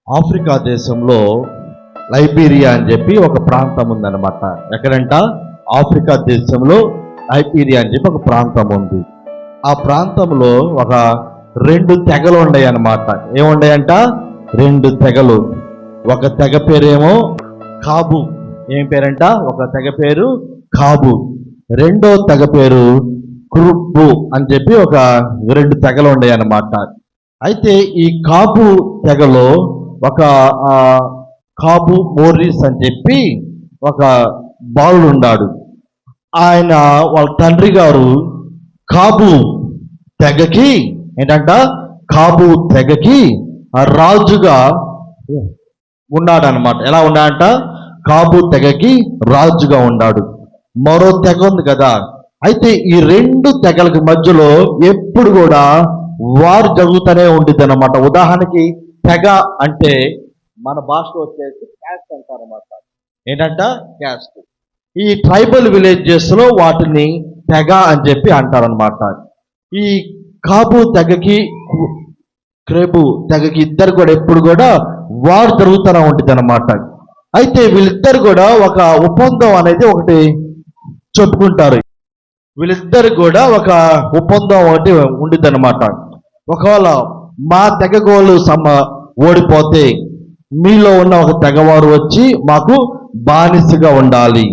Africa దేశంలో Liberia అని చెప్పి ఒక ప్రాంతం ఉందన్నమాట. ఎక్కడంట? ఆఫ్రికా దేశంలో లైబీరియా అని చెప్పి ఒక ప్రాంతం ఉంది. ఆ ప్రాంతంలో ఒక 2 తెగలు ఉన్నాయి అన్నమాట. ఏముండయంట? 2 తెగలు. ఒక తెగ పేరేమో కాబు. ఏం పేరంట? ఒక తెగ పేరు కాబు. రెండో తెగ పేరు కురుబ్బు అని చెప్పి ఒక 2 తెగలు ఉన్నాయి అన్నమాట. అయితే ఈ కాబు తెగలో ఒక కాబు మోరిస్ అని చెప్పి ఒక బాలుడు ఉన్నాడు. ఆయన వాళ్ళ తండ్రి గారు కాబు తెగకి ఏంటంట? కాబు తెగకి రాజుగా ఉన్నాడు అనమాట. ఎలా ఉన్నాడంట? కాబు తెగకి రాజుగా ఉన్నాడు. మరో తెగ ఉంది కదా. అయితే ఈ 2 తెగలకి మధ్యలో ఎప్పుడు కూడా వారు జరుగుతూనే ఉంటుంది అనమాట. ఉదాహరణకి తెగ అంటే మన భాషలో వచ్చేసి క్యాస్ట్ అంటారన్నమాట. ఏంటంట? క్యాస్ట్. ఈ ట్రైబల్ విలేజెస్ లో వాటిని తెగ అని చెప్పి అంటారనమాట. ఈ కాబు తెగకి క్రేబు తెగకి ఇద్దరు కూడా ఎప్పుడు కూడా వారు జరుగుతూనే ఉంటుంది అనమాట. అయితే వీళ్ళిద్దరు కూడా ఒక ఒప్పందం అనేది ఒకటి చెప్పుకుంటారు. వీళ్ళిద్దరు కూడా ఒక ఒప్పందం ఒకటి ఉండిద్ది అనమాట. ఒకవేళ మా తెగగోళ్ళు ఓడిపోతే మీలో ఉన్న ఒక తెగవారు వచ్చి మాకు బానిసగా ఉండాలి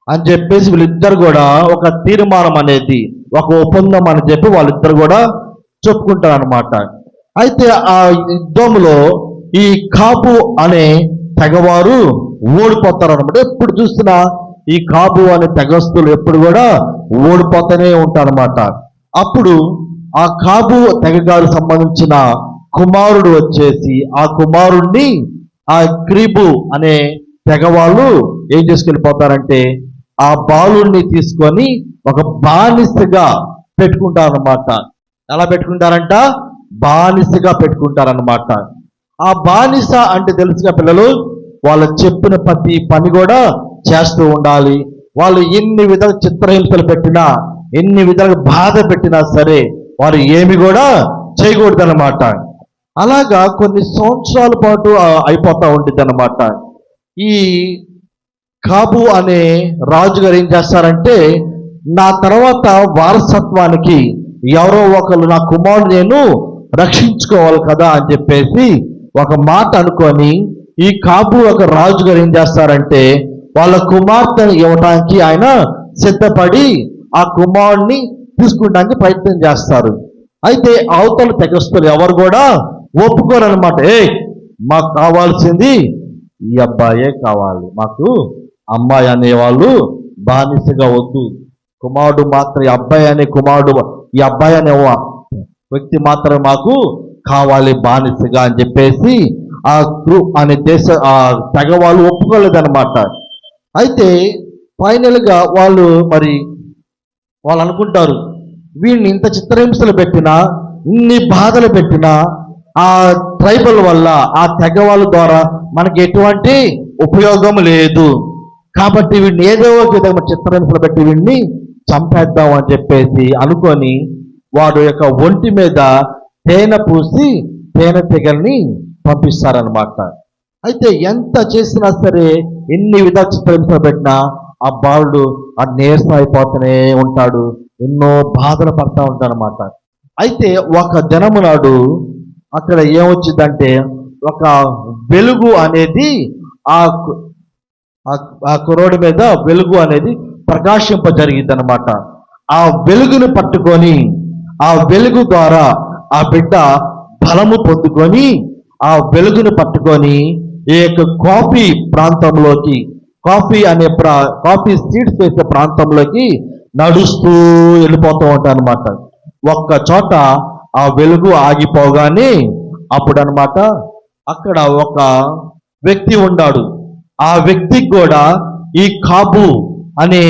అని చెప్పేసి వీళ్ళిద్దరు కూడా ఒక తీర్మానం అనేది, ఒక ఒప్పందం అని చెప్పి వాళ్ళిద్దరు కూడా చెప్పుకుంటారు అనమాట. అయితే ఆ యుద్ధంలో ఈ కాబు అనే తెగవారు ఓడిపోతారు అనమాట. ఎప్పుడు చూసినా ఈ కాబు అనే తెగస్తులు ఎప్పుడు కూడా ఓడిపోతూనే ఉంటారన్నమాట. అప్పుడు ఆ కాబు తెగగారు సంబంధించిన కుమారుడు వచ్చేసి ఆ కుమారుణ్ణి ఆ క్రీబు అనే తెగవాళ్ళు ఏం చేసుకెళ్ళిపోతారంటే ఆ బాలుణ్ణి తీసుకొని ఒక బానిసగా పెట్టుకుంటారనమాట. ఎలా పెట్టుకుంటారంట? బానిసగా పెట్టుకుంటారనమాట. ఆ బానిస అంటే తెలుసుగా పిల్లలు, వాళ్ళు చెప్పిన ప్రతి పని కూడా చేస్తూ ఉండాలి. వాళ్ళు ఎన్ని విధాలు చిత్రహింసలు పెట్టినా, ఎన్ని విధాలుగా బాధ పెట్టినా సరే వారు ఏమి కూడా చేయకూడదు అనమాట. అలాగా కొన్ని సంవత్సరాల పాటు అయిపోతూ ఉంటుంది అన్నమాట. ఈ కాబు అనే రాజుగారు ఏం చేస్తారంటే, నా తర్వాత వారసత్వానికి ఎవరో ఒకరు నా కుమారుడు నేను రక్షించుకోవాలి కదా అని చెప్పేసి ఒక మాట అనుకొని ఈ కాబు ఒక రాజుగారు ఏం చేస్తారంటే వాళ్ళ కుమార్తెను ఇవ్వడానికి ఆయన సిద్ధపడి ఆ కుమారుడిని తీసుకుంటానికి ప్రయత్నం చేస్తారు. అయితే అవతల తెగస్తులు ఎవరు కూడా ఒప్పుకోరనమాట. మాకు కావాల్సింది ఈ అబ్బాయే కావాలి, మాకు అమ్మాయి అనేవాళ్ళు బానిసగా వద్దు, కుమారుడు మాత్రం ఈ అబ్బాయి అనే వ్యక్తి మాత్రం మాకు కావాలి బానిసగా అని చెప్పేసి ఆ అనే ఆ తెగ వాళ్ళు ఒప్పుకోలేదన్నమాట. అయితే ఫైనల్గా వాళ్ళు అనుకుంటారు, వీడిని ఇంత చిత్రహింసలు పెట్టినా, ఇన్ని బాధలు పెట్టినా ఆ ట్రైబల్ వల్ల, ఆ తెగ వాళ్ళ ద్వారా మనకి ఎటువంటి ఉపయోగం లేదు, కాబట్టి వీడిని ఏదో ఒక విధంగా చిత్రహింసలు పెట్టి వీడిని చంపేద్దాం అని చెప్పేసి అనుకొని వాడు యొక్క ఒంటి మీద తేనె పూసి తేనె తెగల్ని పంపిస్తారనమాట. అయితే ఎంత చేసినా సరే, ఎన్ని విధాలు చిత్రహింసలు పెట్టినా ఆ బాలుడు ఆ నీరసం అయిపోతూనే ఉంటాడు, ఎన్నో బాధలు పడతా ఉంటాడు అనమాట. అయితే ఒక దినము నాడు అక్కడ ఏమొచ్చిందంటే ఒక వెలుగు అనేది ఆ కుర్రోడి మీద వెలుగు అనేది ప్రకాశింప జరిగింది అనమాట. ఆ వెలుగును పట్టుకొని ఆ వెలుగు ద్వారా ఆ బిడ్డ బలము పొందుకొని ఆ వెలుగును పట్టుకొని ఈ యొక్క కాఫీ ప్రాంతంలోకి, కాఫీ సీడ్స్ వేసే ప్రాంతంలోకి నడుస్తూ వెళ్ళిపోతూ ఉంటాను అనమాట. ఒక్క చోట ఆ వెలుగు ఆగిపోగానే అప్పుడనమాట అక్కడ ఒక వ్యక్తి ఉన్నాడు. ఆ వ్యక్తికి కూడా ఈ కాబు అనే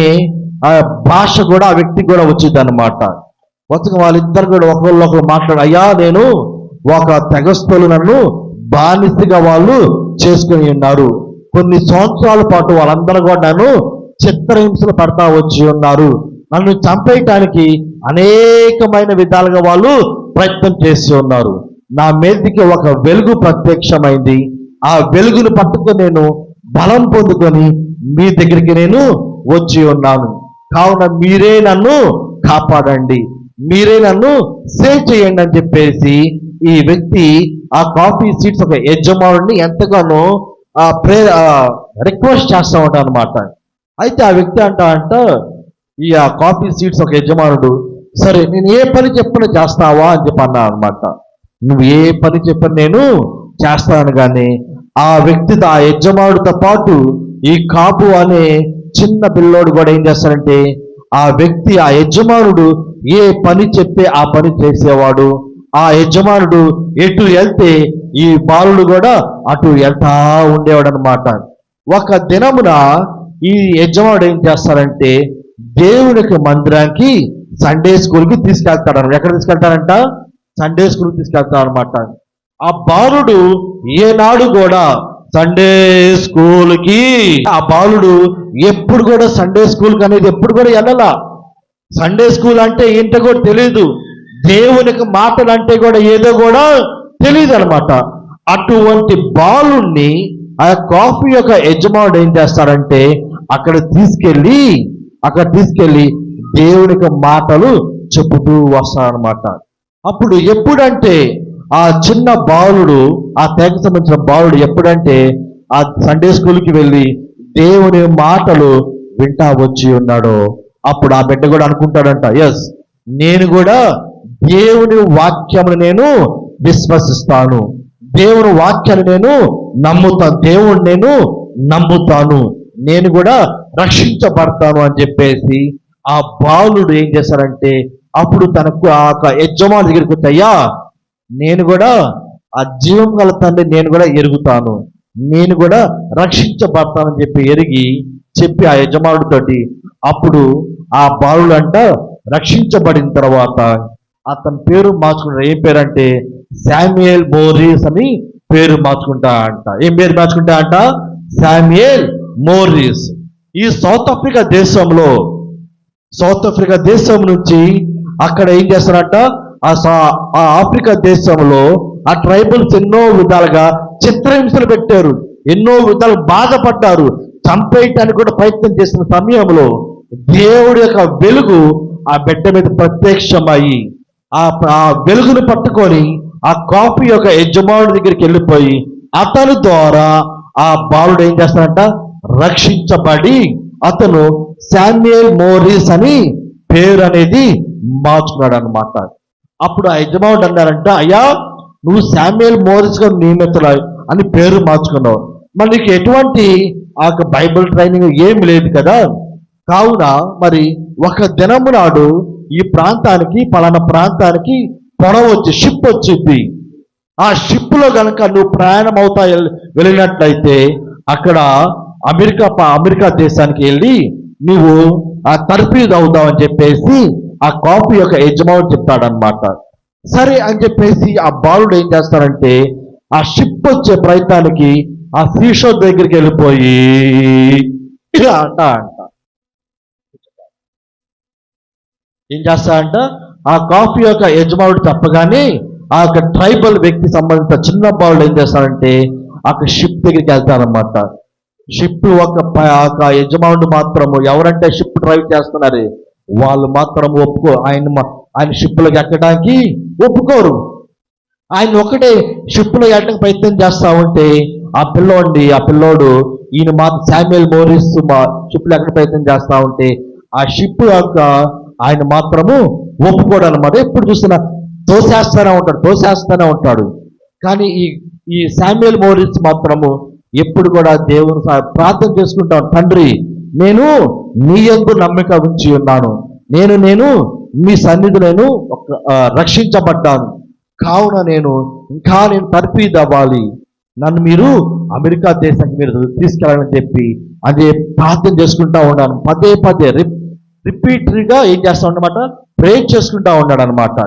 భాష కూడా ఆ వ్యక్తికి కూడా వచ్చింది అనమాట. వచ్చి వాళ్ళిద్దరు కూడా ఒకళ్ళు మాట్లాడు, అయ్యా నేను ఒక తెగస్తులు నన్ను బానిసగా వాళ్ళు చేసుకుని ఉన్నారు, కొన్ని సంవత్సరాల పాటు వాళ్ళందరూ కూడా నన్ను చిత్రహింసలు పడతా వచ్చి ఉన్నారు, నన్ను చంపేయటానికి అనేకమైన విధాలుగా వాళ్ళు ప్రయత్నం చేస్తూ ఉన్నారు. నా మీదకి ఒక వెలుగు ప్రత్యక్షమైంది, ఆ వెలుగును పట్టుకొని నేను బలం పొందుకొని మీ దగ్గరికి నేను వచ్చి ఉన్నాను. కావున మీరే నన్ను కాపాడండి, మీరే నన్ను సేవ్ చేయండి అని చెప్పేసి ఈ వ్యక్తి ఆ కాఫీ సీట్స్ ఒక యజమానుడిని ఎంతగానో రిక్వెస్ట్ చేస్తూ ఉంటాడు అనమాట. అయితే ఆ వ్యక్తి అంట ఆ కాఫీ సీట్స్ ఒక యజమానుడు, సరే నేను ఏ పని చెప్పినా చేస్తావా అని చెప్పి అన్నా అనమాట. నువ్వు ఏ పని చెప్పిన నేను చేస్తాను. కానీ ఆ వ్యక్తితో ఆ యజమానుడితో పాటు ఈ కాపు అనే చిన్న పిల్లోడు కూడా ఏం చేస్తారంటే ఆ వ్యక్తి ఆ యజమానుడు ఏ పని చెప్తే ఆ పని చేసేవాడు. ఆ యజమానుడు ఎటు వెళ్తే ఈ బాలుడు కూడా అటు వెళ్తా ఉండేవాడు అనమాట. ఒక దినమున ఈ యజమానుడు ఏం చేస్తారంటే దేవునికి మందిరానికి సండే స్కూల్కి తీసుకెళ్తాడు. ఎక్కడ తీసుకెళ్తారంట? సండే స్కూల్కి తీసుకెళ్తాడు అనమాట. ఆ బాలుడు ఏనాడు కూడా సండే స్కూల్కి ఆ బాలుడు ఎప్పుడు కూడా సండే స్కూల్కి అనేది ఎప్పుడు కూడా వెళ్ళాల. సండే స్కూల్ అంటే ఏంటో కూడా తెలియదు, దేవునికి మాటలు అంటే కూడా ఏదో కూడా తెలియదు అనమాట. అటువంటి బాలుణ్ణి ఆ కాఫీ యొక్క యజమానుడు ఏం చేస్తాడంటే అక్కడ తీసుకెళ్ళి దేవునికి మాటలు చెబుతూ వస్తాడనమాట. అప్పుడు ఎప్పుడంటే ఆ చిన్న బాలుడు, ఆ తెగ సంబంధించిన బాలుడు ఎప్పుడంటే ఆ సండే స్కూల్కి వెళ్ళి దేవుని మాటలు వింటా వచ్చి ఉన్నాడో అప్పుడు ఆ బిడ్డ కూడా అనుకుంటాడంట, ఎస్ నేను కూడా దేవుని వాక్యమును నేను విశ్వసిస్తాను, దేవుని వాక్యాన్ని నేను నమ్ముతాను, దేవుని నేను నమ్ముతాను, నేను కూడా రక్షించబడతాను అని చెప్పేసి ఆ బాలుడు ఏం చేశారంటే అప్పుడు తనకు ఆ యజమాని దగ్గరికి వచ్చాయ్యా, నేను కూడా ఆ జీవం గల తండ్రి నేను కూడా ఎరుగుతాను, నేను కూడా రక్షించబడతానని చెప్పి ఆ యజమానుడితోటి అప్పుడు ఆ బాలుడు అంట రక్షించబడిన తర్వాత అతని పేరు మార్చుకుంటాడు. ఏం పేరు అంటే శామ్యుయల్ మోరిస్ అని పేరు మార్చుకుంటా అంట. ఏం పేరు మార్చుకుంటా అంట? Samuel Morris. ఈ సౌత్ ఆఫ్రికా దేశం నుంచి అక్కడ ఏం చేస్తారంట ఆ ఆఫ్రికా దేశంలో ఆ ట్రైబల్స్ ఎన్నో విధాలుగా చిత్రహింసలు పెట్టారు, ఎన్నో విధాలు బాధపడ్డారు, చంపేయటానికి కూడా ప్రయత్నం చేసిన సమయంలో దేవుడి యొక్క వెలుగు ఆ బిడ్డ మీద ప్రత్యక్షమయ్యి ఆ వెలుగును పట్టుకొని ఆ కాఫీ యొక్క యజమానుడి దగ్గరికి వెళ్ళిపోయి అతని ద్వారా ఆ బాలుడు ఏం చేస్తాడంట రక్షించబడి అతను శామ్యుయల్ మోరిస్ అని పేరు అనేది మార్చుకున్నాడు అనమాట. అప్పుడు ఆ యజమానుడు అన్నారంట, అయ్యా నువ్వు శామ్యుయల్ మోరిస్ గా నియమితులు అని పేరు మార్చుకున్నావు, మరి నీకు ఎటువంటి ఆ బైబిల్ ట్రైనింగ్ ఏమి లేదు కదా, కావున మరి ఒక దినము నాడు ఈ ప్రాంతానికి పలానా ప్రాంతానికి షిప్ వచ్చింది, ఆ షిప్లో కనుక నువ్వు ప్రయాణం అవుతా వెళ్ళినట్లయితే అక్కడ అమెరికా దేశానికి వెళ్ళి నువ్వు ఆ తర్ఫీదు అవుతావు అని చెప్పేసి ఆ కాఫీ యొక్క యజమాని చెప్తాడనమాట. సరే అని చెప్పేసి ఆ బాలుడు ఏం చేస్తారంటే ఆ షిప్ వచ్చే ప్రయత్నానికి ఆ సీషోర్ దగ్గరికి వెళ్ళిపోయి అంట ఏం చేస్తాడంట ఆ కాఫీ యొక్క యజమానుడు చెప్పగానే ఆ యొక్క ట్రైబల్ వ్యక్తి సంబంధించిన చిన్న బాలుడు ఏం చేస్తారంటే ఆ షిప్ దగ్గరికి వెళ్తారనమాట. షిప్ ఒక యజమానుడు మాత్రము ఎవరంటే షిప్ డ్రైవ్ చేస్తున్నారు వాళ్ళు మాత్రం ఆయన షిప్లోకి ఎక్కడానికి ఒప్పుకోరు. ఆయన ఒకటే షిప్లో ఎక్కడానికి ప్రయత్నం చేస్తా ఉంటే ఆ పిల్లోడు ఈయన మాత్రం శామ్యుయల్ మోరిస్ షిప్లో ఎక్కడ ప్రయత్నం చేస్తా ఉంటే ఆ షిప్ యొక్క ఆయన మాత్రము ఒప్పుకోడు అనమాట. ఎప్పుడు చూసినా తోసేస్తూనే ఉంటాడు. కానీ ఈ శామ్యుయల్ మోరిస్ మాత్రము ఎప్పుడు కూడా దేవుని ప్రార్థన చేసుకుంటాను, తండ్రి నేను నీ యందు నమ్మిక ఉంచి ఉన్నాను, నేను మీ సన్నిధి నేను రక్షించబడ్డాను, కావున నేను తర్ఫీదు అవ్వాలి, నన్ను మీరు అమెరికా దేశానికి మీరు తీసుకెళ్ళాలని చెప్పి అదే ప్రార్థన చేసుకుంటా ఉన్నాను. పదే రిపీటెడ్గా ఏం చేస్తా ఉన్నమాట ప్రే చేసుకుంటా ఉన్నాడు అనమాట.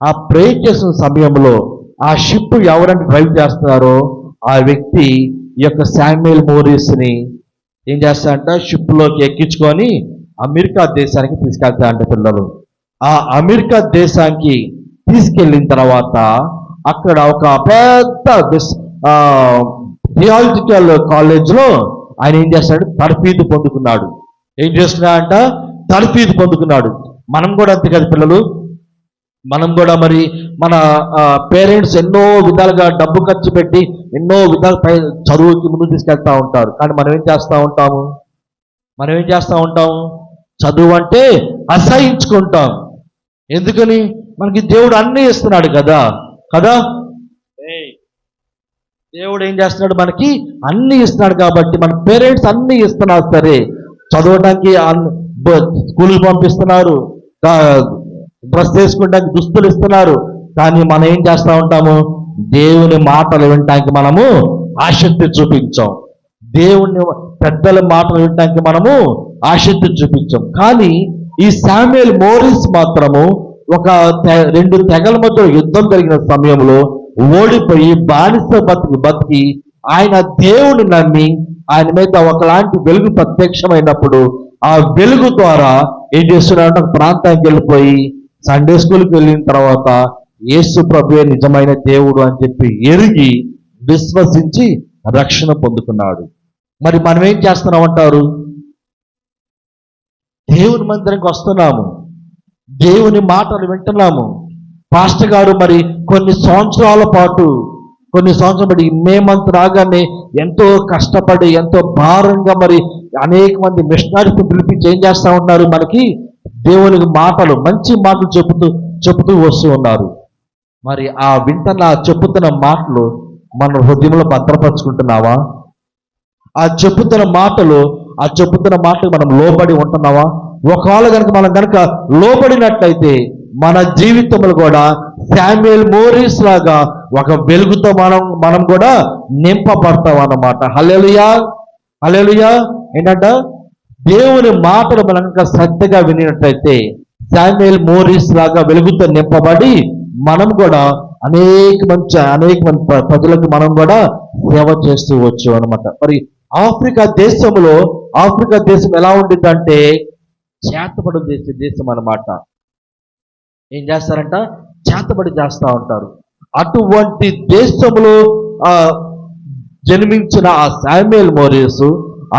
ఆ ప్రే చేసిన సమయంలో ఆ షిప్ ఎవరైనా డ్రైవ్ చేస్తున్నారో ఆ వ్యక్తి ఈ యొక్క శామ్యుయల్ మోరిస్ని ఏం చేస్తారంట షిప్లోకి ఎక్కించుకొని అమెరికా దేశానికి తీసుకెళ్తారంట పిల్లలు. ఆ అమెరికా దేశానికి తీసుకెళ్ళిన తర్వాత అక్కడ ఒక పెద్ద థియాలజికల్ కాలేజ్లో ఆయన ఏం చేస్తాడు? తర్ఫీదు పొందుకున్నాడు. ఏం చేస్తున్నాడంట? తర్ఫీదు పొందుకున్నాడు. మనం కూడా అంతే కదా పిల్లలు, మనం కూడా మరి మన పేరెంట్స్ ఎన్నో విధాలుగా డబ్బు ఖర్చు పెట్టి ఎన్నో విధాలుగా చదువుకి ముందు తీసుకెళ్తా ఉంటారు. కానీ మనం ఏం చేస్తూ ఉంటాము? చదువు అంటే అసహించుకుంటాం. ఎందుకని? మనకి దేవుడు అన్నీ ఇస్తున్నాడు కదా. దేవుడు ఏం చేస్తున్నాడు? మనకి అన్నీ ఇస్తున్నాడు కాబట్టి మన పేరెంట్స్ అన్నీ ఇస్తున్నారు. సరే, చదవడానికి స్కూల్కి పంపిస్తున్నారు, డ్రెస్ వేసుకోవడానికి దుస్తులు ఇస్తున్నారు. కానీ మనం ఏం చేస్తూ ఉంటాము? దేవుని మాటలు వినటానికి మనము ఆసక్తి చూపించాం. దేవుని పెద్దల మాటలు వినటానికి మనము ఆసక్తి చూపించాం. కానీ ఈ శామ్యూయల్ మోరిస్ మాత్రము ఒక రెండు తెగల మధ్య యుద్ధం జరిగిన సమయంలో ఓడిపోయి బానిస బతికి ఆయన దేవుని నమ్మి ఆయన మీద ఒకలాంటి వెలుగు ప్రత్యక్షమైనప్పుడు ఆ వెలుగు ద్వారా ఏం చేస్తున్నాడంటే ఒక ప్రాంతానికి వెళ్ళిపోయి సండే స్కూల్కి వెళ్ళిన తర్వాత యేసు ప్రభువే నిజమైన దేవుడు అని చెప్పి ఎరిగి విశ్వసించి రక్షణ పొందుకున్నాడు. మరి మనం ఏం చేస్తున్నామంటారు? దేవుని మందిరానికి వస్తున్నాము, దేవుని మాటలు వింటున్నాము. పాస్టర్ గారు మరి కొన్ని సంవత్సరాల పాటు మే మంత్ రాగానే ఎంతో కష్టపడి ఎంతో భారంగా మరి అనేక మంది మిషనరీస్ పిలిపించి ఏం చేస్తూ ఉన్నారు? మనకి దేవునికి మాటలు, మంచి మాటలు చెబుతూ వస్తూ ఉన్నారు. మరి ఆ చెప్పుతున్న మాటలు మన హృదయంలో భద్రపరుచుకుంటున్నావా? ఆ చెప్పుతున్న మాటలు మనం లోబడి ఉంటున్నావా? ఒకవేళ మనం కనుక లోబడినట్లయితే మన జీవితంలో కూడా శామ్యూయల్ మోరిస్ లాగా ఒక వెలుగుతో మనం కూడా నింపబడతాం అన్నమాట. హల్లెలూయా. ఏంటంట? దేవుని మాటలు మనం కనుక శ్రద్ధగా వినినట్లయితే శామ్యూయల్ మోరిస్ లాగా వెలుగుతో నింపబడి మనం కూడా అనేక మంది ప్రజలకు మనం కూడా సేవ చేస్తూ వచ్చు అనమాట. మరి ఆఫ్రికా దేశం ఎలా ఉండిద్దంటే చేతబడి దేశం అన్నమాట. ఏం చేస్తారంట? చేతబడి చేస్తూ ఉంటారు. అటువంటి దేశంలో జన్మించిన ఆ శామ్యూయల్ మోరిస్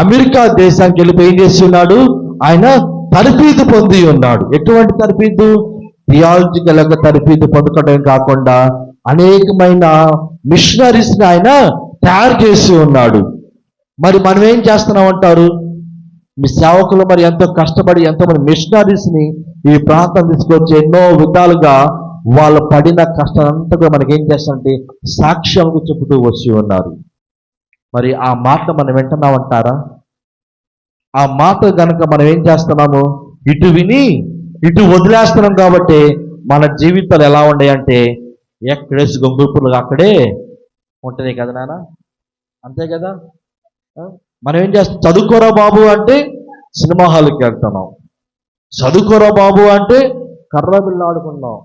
అమెరికా దేశానికి వెళ్ళిపోయి ఏం చేసి ఉన్నాడు? ఆయన తర్ఫీదు పొంది ఉన్నాడు. ఎటువంటి తర్ఫీదు? థియాలజికల్ తర్ఫీదు పొందడం కాకుండా అనేకమైన మిషనరీస్ని ఆయన తయారు చేసి ఉన్నాడు. మరి మనం ఏం చేస్తున్నామంటారు? మీ సేవకులు మరి ఎంతో కష్టపడి ఎంతోమంది మిషనరీస్ని ఈ ప్రాంతం తీసుకొచ్చి ఎన్నో విధాలుగా వాళ్ళు పడిన కష్టాలంతా కూడా మనకి ఏం చేస్తారంటే సాక్ష్యాలకు చెబుతూ వచ్చి ఉన్నారు. మరి ఆ మాట మనం వింటున్నామంటారా? ఆ మాట కనుక మనం ఏం చేస్తున్నాము? ఇటు విని ఇటు వదిలేస్తున్నాం. కాబట్టి మన జీవితాలు ఎలా ఉన్నాయంటే ఎక్కడేసి గొంగుపులు అక్కడే ఉంటున్నాయి కదా నాన్న, అంతే కదా. మనం ఏం చేస్తాం? చదువుకోరా బాబు అంటే సినిమా హాల్కి వెళ్తున్నాం, చదువుకోరా బాబు అంటే కర్ర బిల్లు ఆడుకున్నాం,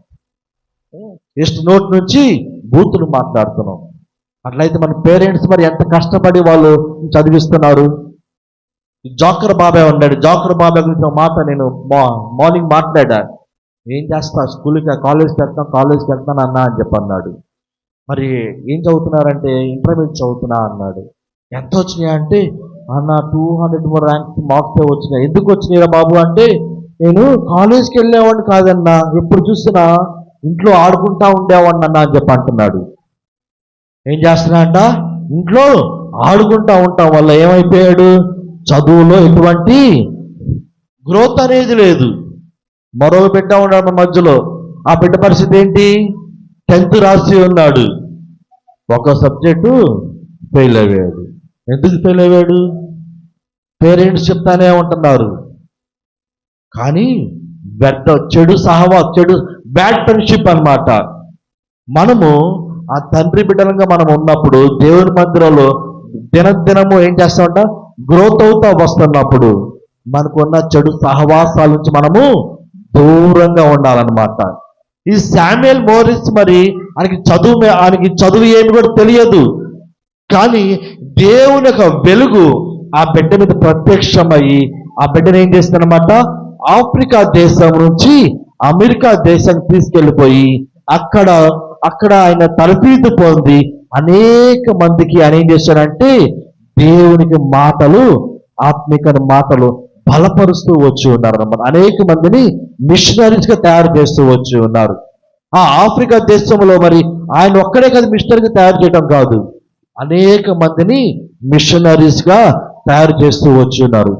నోటి నుంచి బూతులు మాట్లాడుతున్నాం. అట్లయితే మన పేరెంట్స్ మరి ఎంత కష్టపడి వాళ్ళు చదివిస్తున్నారు. జోకర్ బాబాయ్ ఉన్నాడు. జోకర్ బాబాయ్ గురించి ఒక మాట నేను మార్నింగ్ మాట్లాడా. ఏం చేస్తా? కాలేజ్కి వెళ్తాను అన్నా అని చెప్పి అన్నాడు. మరి ఏం చదువుతున్నారంటే ఇంటర్మీడియట్ చదువుతున్నా అన్నాడు. ఎంత వచ్చినాయి అంటే అన్న 200 ర్యాంక్స్ మార్క్సే వచ్చినాయి. ఎందుకు వచ్చినాయిరా బాబు అంటే నేను కాలేజ్కి వెళ్ళేవాడిని కాదన్నా, ఎప్పుడు చూసినా ఇంట్లో ఆడుకుంటా ఉండేవాడిని అన్న అని చెప్పి అంటున్నాడు. ఏం చేస్తున్నా అంట? ఇంట్లో ఆడుకుంటా ఉంటాం వల్ల ఏమైపోయాడు? చదువులో ఎటువంటి గ్రోత్ అనేది లేదు. మరో బిడ్డ ఉన్నాడు మన మధ్యలో. ఆ బిడ్డ పరిస్థితి ఏంటి? 10th రాసి ఉన్నాడు, ఒక సబ్జెక్టు ఫెయిల్ అయ్యాడు. ఎందుకు ఫెయిల్ అయ్యాడు? పేరెంట్స్ చెప్తానే ఉంటున్నారు. కానీ చెడు బ్యాడ్ ఫ్రెండ్షిప్ అన్నమాట. మనము ఆ తండ్రి బిడ్డలంగా మనం ఉన్నప్పుడు దేవుని మందిరంలో దినదినము ఏం చేస్తామంట? గ్రోత్ అవుతా వస్తున్నప్పుడు మనకున్న చెడు సహవాసాల నుంచి మనము దూరంగా ఉండాలన్నమాట. ఈ శామ్యూయల్ మోరిస్ మరి ఆయనకి చదువు ఏమి కూడా తెలియదు. కానీ దేవుని యొక్క వెలుగు ఆ బిడ్డ మీద ప్రత్యక్షమయ్యి ఆ బిడ్డను ఏం చేస్తానమాట? ఆఫ్రికా దేశం నుంచి అమెరికా దేశానికి తీసుకెళ్ళిపోయి అక్కడ ఆయన తర్ఫీదు పొంది అనేక మందికి ఆయన ఏం చేశాడంటే దేవునికి మాటలు, ఆత్మిక మాటలు బలపరుస్తూ వచ్చి ఉన్నారు అన్నమాట. అనేక మందిని మిషనరీస్ గా తయారు చేస్తూ వచ్చి ఉన్నారు. ఆ ఆఫ్రికా దేశంలో మరి ఆయన ఒక్కడే కదా మిషనరీగా తయారు చేయడం కాదు, అనేక మందిని మిషనరీస్ గా తయారు చేస్తూ వచ్చి ఉన్నారు.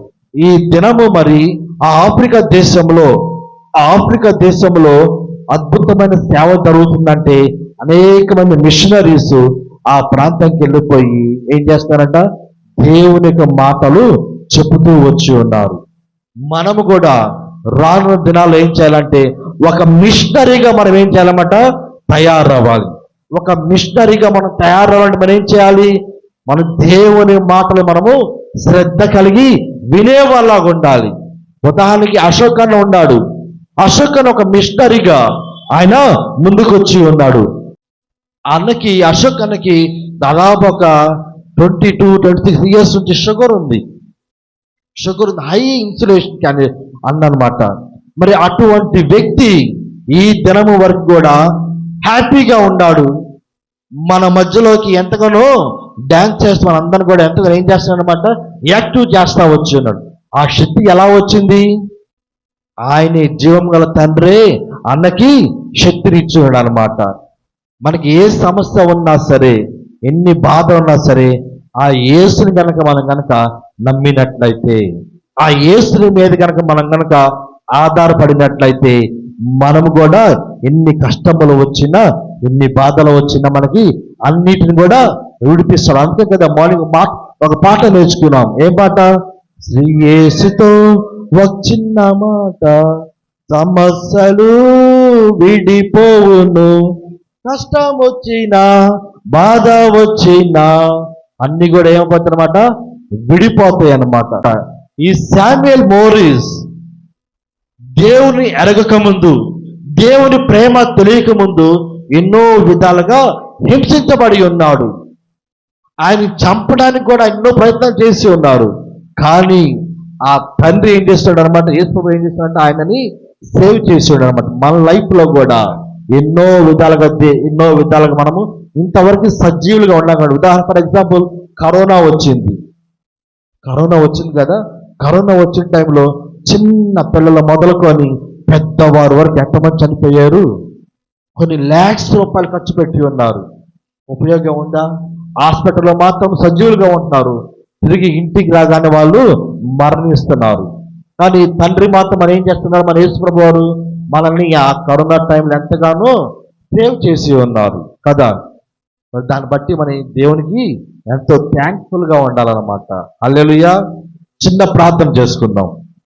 ఈ దినము మరి ఆ ఆఫ్రికా దేశంలో అద్భుతమైన సేవ జరుగుతుందంటే అనేక మంది మిషనరీస్ ఆ ప్రాంతానికి వెళ్ళిపోయి ఏం చేస్తారంట, దేవుని యొక్క మాటలు చెబుతూ వచ్చి ఉన్నారు. మనము కూడా రానున్న దినాల్లో ఏం చేయాలంటే ఒక మిషనరీగా మనం ఏం చేయాలన్నమాట, తయారవ్వాలి. ఒక మిషనరీగా మనం తయారవ్వాలంటే మనం ఏం చేయాలి, మన దేవుని మాటలు మనము శ్రద్ధ కలిగి వినేవాళ్ళగా ఉండాలి. ఉదాహరణకి అశోక్ అన్న ఉన్నాడు. అశోక్ అన్న ఒక మిషనరీగా ఆయన ముందుకు వచ్చి ఉన్నాడు. అశోక్ అన్నకి దాదాపు ఒక 22-26 ఇయర్స్ నుంచి షుగర్ ఉంది, హై ఇన్సులేషన్ క్యాండిడేట్ అన్నమాట. మరి అటువంటి వ్యక్తి ఈ దినము వరకు కూడా హ్యాపీగా ఉన్నాడు. మన మధ్యలోకి ఎంతగానో డ్యాన్స్ చేస్తూ మన అందరిని కూడా ఎంతగానో ఏం చేస్తాడు అనమాట, యాక్టివ్ చేస్తా వచ్చి ఉన్నాడు. ఆ శక్తి ఎలా వచ్చింది? ఆయనే జీవం గల తండ్రే అన్నకి శక్తిని ఇచ్చున్నాడు అనమాట. మనకి ఏ సమస్య ఉన్నా సరే, ఎన్ని బాధ ఉన్నా సరే, ఆ యేసుని కనుక మనం కనుక నమ్మినట్లయితే, ఆ యేసుని మీద కనుక మనం కనుక ఆధారపడినట్లయితే, మనము కూడా ఎన్ని కష్టములు వచ్చినా, ఎన్ని బాధలు వచ్చినా మనకి అన్నిటిని కూడా విడిపిస్తాడు. అంతే కదా, మార్నింగ్ ఒక పాట నేర్చుకున్నాం. ఏం పాట? శ్రీ యేసుతో ఒక చిన్న మాట, సమస్యలు విడిపోవును, కష్టం వచ్చినా బాధ వచ్చినా అన్ని కూడా ఏమైపోతాయన్నమాట, విడిపోతాయి అన్నమాట. ఈ శామ్యుయల్ మోరిస్ దేవుని ఎరగక ముందు, దేవుని ప్రేమ తెలియక ముందు ఎన్నో విధాలుగా హింసించబడి ఉన్నాడు. ఆయన చంపడానికి కూడా ఎన్నో ప్రయత్నాలు చేసి ఉన్నారు. కానీ ఆ తండ్రి ఏం చేస్తాడు అనమాట, యేసు ఏం చేస్తాడంటే ఆయనని సేవ్ చేసాడు అనమాట. మన లైఫ్ లో కూడా ఎన్నో విధాలుగా మనము ఇంతవరకు సజీవులుగా ఉన్నాం. ఉదాహరణ ఫర్ ఎగ్జాంపుల్ కరోనా వచ్చింది కదా. కరోనా వచ్చిన టైంలో చిన్న పిల్లలు మొదలుకొని పెద్దవారు వరకు ఎంతమంది చనిపోయారు? కొన్ని lakhs రూపాయలు ఖర్చు పెట్టి ఉన్నారు. ఉపయోగం ఉందా? హాస్పిటల్లో మాత్రం సజీవులుగా ఉంటున్నారు, తిరిగి ఇంటికి రాగానే వాళ్ళు మరణిస్తున్నారు. కానీ తండ్రి మాత్రం మనం ఏం చేస్తున్నారు, మన యేసు ప్రభు వారు మనల్ని ఆ కరోనా టైంలో ఎంతగానో సేవ్ చేసి ఉన్నారు కదా. దాన్ని బట్టి మన దేవునికి ఎంతో థ్యాంక్ఫుల్గా ఉండాలన్నమాట. హల్లెలూయా. చిన్న ప్రార్థన చేసుకుందాం.